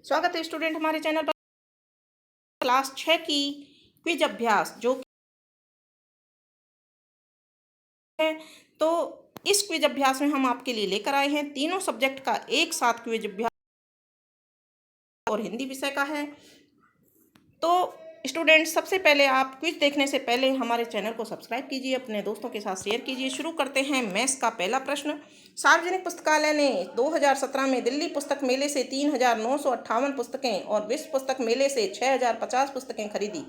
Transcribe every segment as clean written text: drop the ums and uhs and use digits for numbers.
स्वागत है स्टूडेंट हमारे चैनल पर। क्लास 6 की क्विज अभ्यास जो है, तो इस क्विज अभ्यास में हम आपके लिए लेकर आए हैं तीनों सब्जेक्ट का एक साथ क्विज अभ्यास और हिंदी विषय का है। तो स्टूडेंट, सबसे पहले आप क्विज देखने से पहले हमारे चैनल को सब्सक्राइब कीजिए, अपने दोस्तों के साथ शेयर कीजिए। शुरू करते हैं मैथ्स का पहला प्रश्न। सार्वजनिक पुस्तकालय ने 2017 में दिल्ली पुस्तक मेले से 3,958 पुस्तकें और विश्व पुस्तक मेले से 6,050 पुस्तकें खरीदी।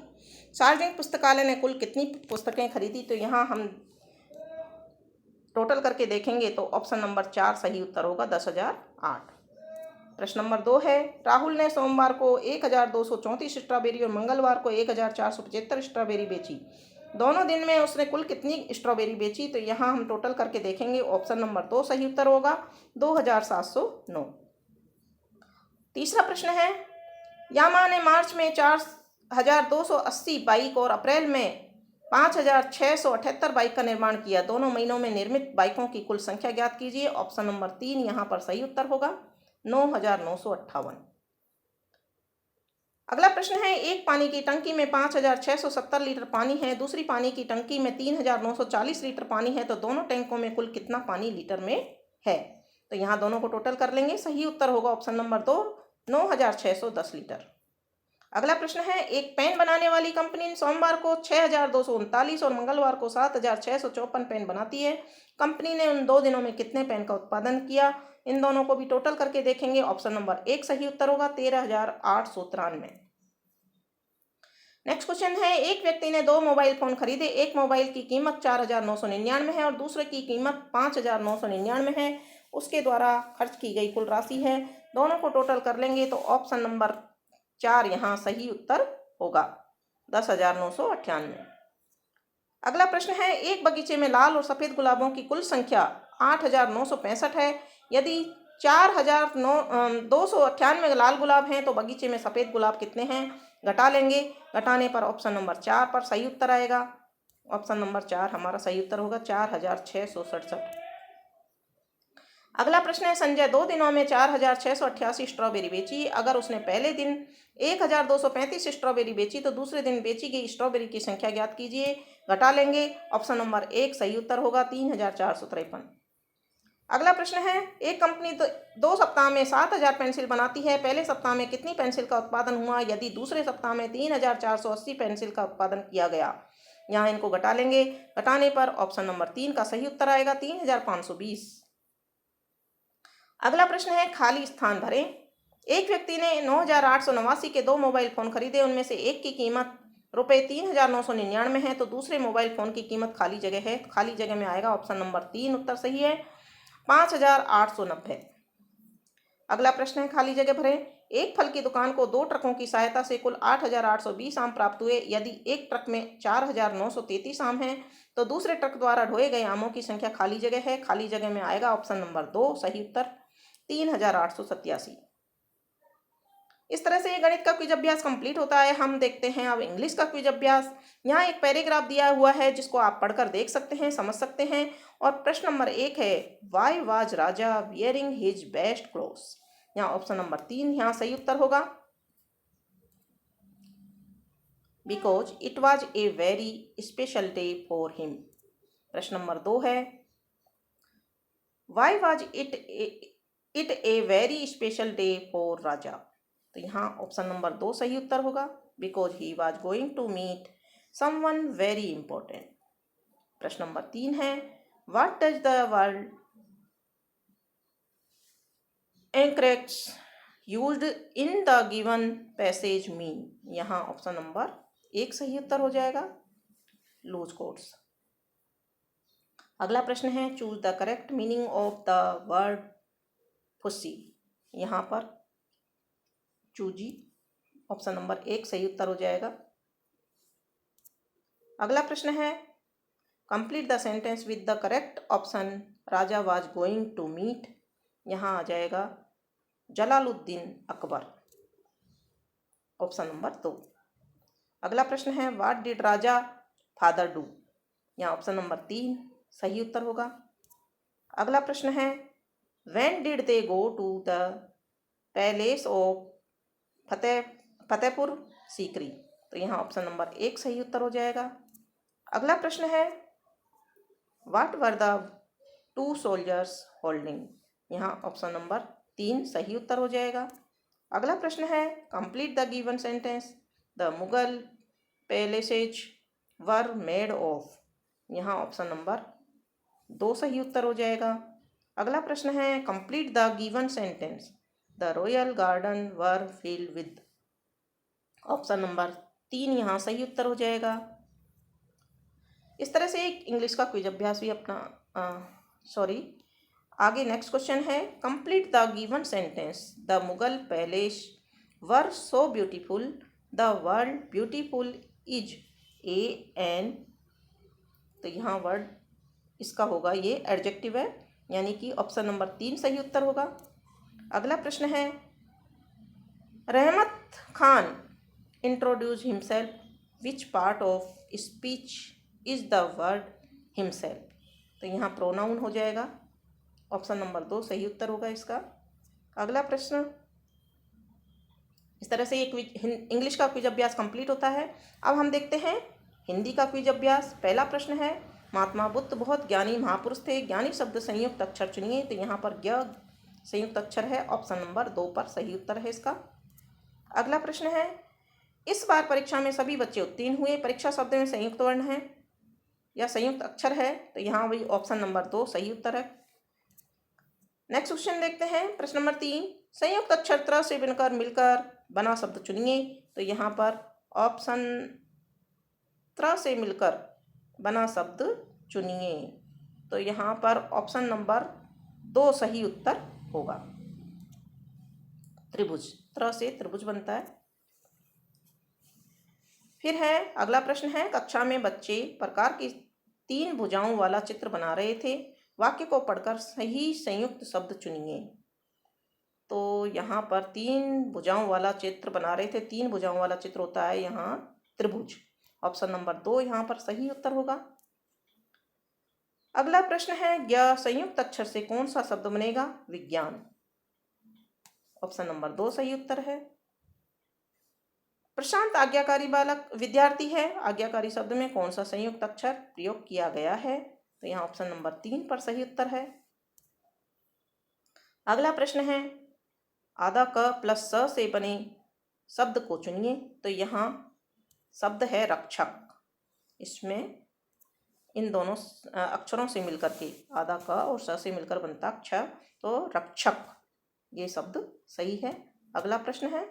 सार्वजनिक पुस्तकालय ने कुल कितनी पुस्तकें खरीदी? तो यहाँ हम टोटल करके देखेंगे तो ऑप्शन नंबर 4 सही उत्तर होगा, 10,008। प्रश्न नंबर 2 है, राहुल ने सोमवार को 1,234 स्ट्रॉबेरी और मंगलवार को 1,475 स्ट्रॉबेरी बेची। दोनों दिन में उसने कुल कितनी स्ट्रॉबेरी बेची? तो यहाँ हम टोटल करके देखेंगे, ऑप्शन नंबर 2 सही उत्तर होगा, 2,709। तीसरा प्रश्न है, यामा ने मार्च में 4,280 बाइक और अप्रैल में 5,678 बाइक का निर्माण किया। दोनों महीनों में निर्मित बाइकों की कुल संख्या ज्ञात कीजिए। ऑप्शन नंबर 3 यहाँ पर सही उत्तर होगा, 9,958। अगला प्रश्न है, एक पानी की टंकी में 5,670 लीटर पानी है, दूसरी पानी की टंकी में 3,940 लीटर पानी है, तो दोनों टैंकों में कुल कितना पानी लीटर में है? तो यहाँ दोनों को टोटल कर लेंगे। सही उत्तर होगा ऑप्शन नंबर 2, 9,610 लीटर। अगला प्रश्न है, एक पेन बनाने वाली कंपनी सोमवार को 6,239 और मंगलवार को 7,654 पेन बनाती है। कंपनी ने उन 2 दिनों में कितने पेन का उत्पादन किया? इन दोनों को भी टोटल करके देखेंगे। ऑप्शन नंबर 1 सही उत्तर होगा, 13,893। नेक्स्ट क्वेश्चन है, एक व्यक्ति ने 2 मोबाइल फोन खरीदे। एक मोबाइल की कीमत 4,999 है और दूसरे की कीमत 5,999 है। उसके द्वारा खर्च की गई कुल राशि है। दोनों को टोटल कर लेंगे तो ऑप्शन नंबर 4 यहाँ सही उत्तर होगा, 10,998। अगला प्रश्न है, एक बगीचे में लाल और सफ़ेद गुलाबों की कुल संख्या 8,965 है। यदि 4,298 लाल गुलाब हैं तो बगीचे में सफ़ेद गुलाब कितने हैं? घटा लेंगे। घटाने पर ऑप्शन नंबर 4 पर सही उत्तर आएगा। ऑप्शन नंबर 4 हमारा सही उत्तर होगा, 4,667। अगला प्रश्न है, संजय 2 दिनों में 4,688 स्ट्रॉबेरी बेची। अगर उसने पहले दिन 1,235 स्ट्रॉबेरी बेची तो दूसरे दिन बेची गई स्ट्रॉबेरी की संख्या ज्ञात कीजिए। घटा लेंगे। ऑप्शन नंबर 1 सही उत्तर होगा, 3,453। अगला प्रश्न है, एक कंपनी 2 सप्ताह में 7,000 पेंसिल बनाती है। पहले सप्ताह में कितनी पेंसिल का उत्पादन हुआ यदि दूसरे सप्ताह में 3,480 पेंसिल का उत्पादन किया गया? यहाँ इनको घटा लेंगे। घटाने पर ऑप्शन नंबर 3 का सही उत्तर आएगा, 3,520। अगला प्रश्न है, खाली स्थान भरें। एक व्यक्ति ने 9,889 के 2 मोबाइल फोन खरीदे। उनमें से एक की कीमत ₹3,999 है तो दूसरे मोबाइल फोन की कीमत खाली जगह है। खाली जगह में आएगा ऑप्शन नंबर 3 उत्तर सही है, 5,890। अगला प्रश्न है, खाली जगह भरें। एक फल की दुकान को 2 ट्रकों की सहायता से कुल 8,820 आम प्राप्त हुए। यदि एक ट्रक में 4,933 आम हैं तो दूसरे ट्रक द्वारा ढोए गए आमों की संख्या खाली जगह है। खाली जगह में आएगा ऑप्शन नंबर 2 सही उत्तर, 3,887। इस तरह से ये गणित का क्विज अभ्यास कंप्लीट होता है। हम देखते हैं अब इंग्लिश का क्विज अभ्यास। यहाँ एक पैराग्राफ दिया हुआ है जिसको आप पढ़कर देख सकते हैं, समझ सकते हैं। और प्रश्न नंबर 1 है, why was Raja wearing his best clothes? यहाँ ऑप्शन नंबर 3 यहाँ सही उत्तर होगा, because it was a very special day for him. प्रश्न नंबर 2 है, why was it a very special day for Raja? तो यहाँ ऑप्शन नंबर 2 सही उत्तर होगा, because he was going to meet someone very important. प्रश्न नंबर 3 है, what does the word encrex used in the given passage mean? यहाँ option number 1 सही उत्तर हो जाएगा, लूज कोट्स। अगला प्रश्न है, choose the correct meaning of the word fussy? यहाँ पर चूजी, ऑप्शन नंबर 1 सही उत्तर हो जाएगा। अगला प्रश्न है, complete the sentence with the correct option, Raja was going to meet. यहाँ आ जाएगा जलालुद्दीन अकबर, ऑप्शन नंबर 2। अगला प्रश्न है, what did Raja father do? यहाँ ऑप्शन नंबर 3 सही उत्तर होगा। अगला प्रश्न है, when did they go to the palace of Fatehpur Sikri. तो यहाँ ऑप्शन नंबर 1 सही उत्तर हो जाएगा। अगला प्रश्न है what were the 2 soldiers holding. यहाँ ऑप्शन नंबर 3 सही उत्तर हो जाएगा। अगला प्रश्न है complete the given sentence the Mughal places were made of. यहाँ ऑप्शन नंबर 2 सही उत्तर हो जाएगा। अगला प्रश्न है complete the given sentence the royal garden were filled with. Option number 3 यहाँ सही उत्तर हो जाएगा। इस तरह से एक इंग्लिश का क्विज अभ्यास भी आगे नेक्स्ट क्वेश्चन है complete the given sentence the Mughal palace were so beautiful the word beautiful is an. तो यहाँ वर्ड इसका होगा ये एडजेक्टिव है, यानी कि ऑप्शन नंबर 3 सही उत्तर होगा। अगला प्रश्न है रहमत Khan introduce himself which part of speech is the word himself. तो यहाँ प्रोनाउन हो जाएगा, ऑप्शन नंबर 2 सही उत्तर होगा इसका। अगला प्रश्न इस तरह से एक इंग्लिश का क्विज अभ्यास कंप्लीट होता है। अब हम देखते हैं हिंदी का क्विज अभ्यास। पहला प्रश्न है महात्मा बुद्ध बहुत ज्ञानी महापुरुष थे, ज्ञानी शब्द संयुक्त अक्षर चुनिए। तो यहाँ पर ज्ञ संयुक्त अक्षर है, ऑप्शन नंबर 2 पर सही उत्तर है इसका। अगला प्रश्न है इस बार परीक्षा में सभी बच्चे उत्तीर्ण हुए, परीक्षा शब्द में संयुक्त वर्ण है या संयुक्त अक्षर है। तो यहाँ वही ऑप्शन नंबर 2 सही उत्तर है। नेक्स्ट क्वेश्चन देखते हैं प्रश्न नंबर 3 संयुक्त अक्षर त्र से बनकर मिलकर बना शब्द चुनिए। तो यहाँ पर ऑप्शन त्र से मिलकर बना शब्द चुनिए। तो यहाँ पर ऑप्शन नंबर 2 सही उत्तर होगा। त्रिभुज, त्र से त्रिभुज बनता है। फिर है अगला प्रश्न है कक्षा में बच्चे प्रकार की 3 भुजाओं वाला चित्र बना रहे थे, वाक्य को पढ़कर सही संयुक्त शब्द चुनिए। तो यहाँ पर 3 भुजाओं वाला चित्र बना रहे थे, 3 भुजाओं वाला चित्र होता है यहाँ त्रिभुज, ऑप्शन नंबर 2 यहाँ पर सही उत्तर होगा। अगला प्रश्न है ज्ञ संयुक्त अक्षर से कौन सा शब्द बनेगा, विज्ञान, ऑप्शन नंबर 2 सही उत्तर है। प्रशांत आज्ञाकारी बालक विद्यार्थी है, आज्ञाकारी शब्द में कौन सा संयुक्त अक्षर प्रयोग किया गया है। तो यहाँ ऑप्शन नंबर 3 पर सही उत्तर है। अगला प्रश्न है आधा क प्लस स से बने शब्द को चुनिए। तो यहाँ शब्द है रक्षक, इसमें इन दोनों अक्षरों से मिलकर के आधा क और स से मिलकर बनता अक्षर, तो रक्षक ये शब्द सही है। अगला प्रश्न है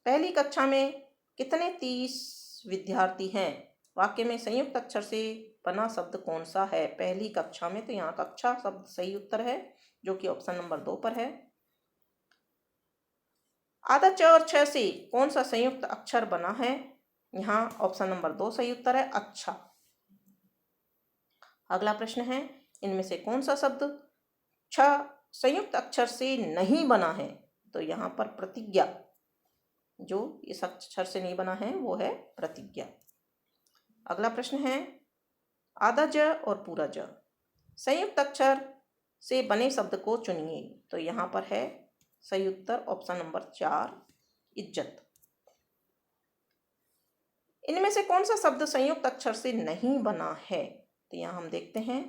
पहली कक्षा में कितने 30 विद्यार्थी हैं, वाक्य में संयुक्त अक्षर से बना शब्द कौन सा है, पहली कक्षा में। तो यहाँ कक्षा शब्द सही उत्तर है, जो कि ऑप्शन नंबर 2 पर है। आधा च और छ से कौन सा संयुक्त अक्षर बना है, यहाँ ऑप्शन नंबर 2 सही उत्तर है, अच्छा। अगला प्रश्न है इनमें से कौन सा शब्द छ संयुक्त अक्षर से नहीं बना है। तो यहाँ पर प्रतिज्ञा, जो इस अक्षर से नहीं बना है वो है प्रतिज्ञा। अगला प्रश्न है आधा ज और पूरा ज संयुक्त अक्षर से बने शब्द को चुनिए। तो यहाँ पर है सही उत्तर ऑप्शन नंबर 4 इज्जत। इनमें से कौन सा शब्द संयुक्त अक्षर से नहीं बना है। तो यहाँ हम देखते हैं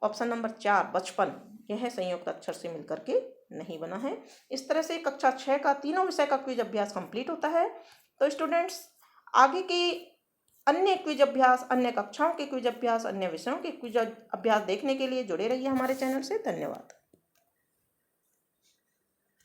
ऑप्शन नंबर 4 बचपन, यह संयुक्त अक्षर से मिलकर के नहीं बना है। इस तरह से कक्षा 6 का तीनों विषय का क्विज अभ्यास कंप्लीट होता है। तो स्टूडेंट्स आगे के अन्य क्विज अभ्यास, अन्य कक्षाओं के क्विज अभ्यास, अन्य विषयों के क्विज अभ्यास देखने के लिए जुड़े रहिए हमारे चैनल से। धन्यवाद।